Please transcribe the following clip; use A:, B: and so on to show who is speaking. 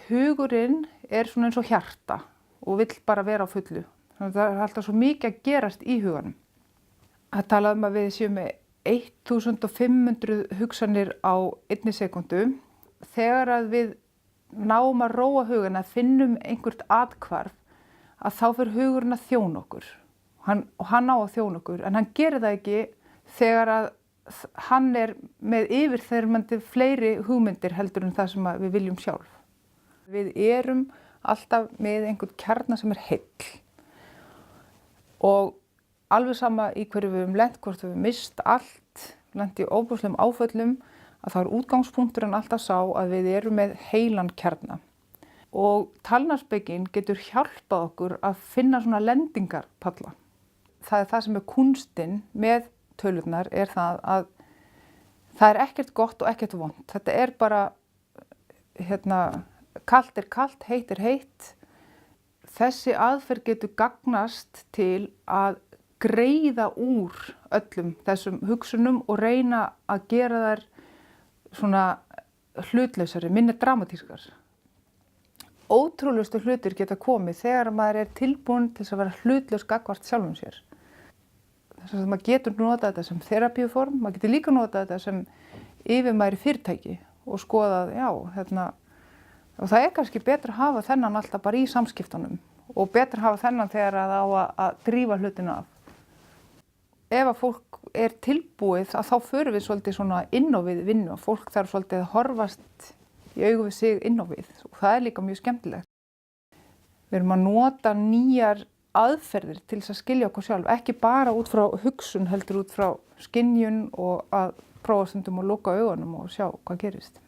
A: Hugurinn svona eins og hjarta og vill bara vera á fullu. Þannig að það alltaf svo mikið að gerast í huganum. Það talað að við séum með 1500 hugsanir á einni sekúndu. Þegar að við náum að róa hugana, finnum einhvert athvarf, að þá fer hugurinn að þjóna okkur. Og hann á að þjóna okkur, en hann gerir það ekki þegar að hann með yfirþyrmandi fleiri hugmyndir heldur en það sem við viljum sjálf. Við erum alltaf með einhvern kjarna sem heill. Og alveg sama í hverju við höfum lent, hvort við höfum mist allt, lent í óbúslegum áföllum, að þá útgangspunkturinn alltaf sá að við erum með heilan kjarna. Og talnarsbygging getur hjálpað okkur að finna svona lendingarpalla. Það sem kúnstin með tölurnar það að það ekkert gott og ekkert vont. Þetta bara, kalt kalt, heitt heitt. Þessi aðferð getur gagnast til að greiða úr öllum þessum hugsunum og reyna að gera þær svona hlutlausari, minni dramatískar. Ótrúlegustu hlutir geta komið þegar maður tilbúinn til að vera hlutlaus gagnvart sjálfum sér. Þess að maður getur notað þetta sem þerapíuform, maður getur líka notað þetta sem yfirmaður í fyrirtæki og skoðað, og það kannski betra að hafa þennan alltaf bara í samskiptunum og betra að hafa þennan þegar það á að drífa hlutina af. Ef að fólk tilbúið að þá förum við svolítið svona inn á við vinnu og fólk þarf svolítið að horfast í augu við sig inn á við og það líka mjög skemmtilegt. Við erum að nota nýjar aðferðir til þess að skilja okkur sjálf, ekki bara út frá hugsun heldur út frá skynjun og að prófa stundum að loka augunum og sjá hvað gerist.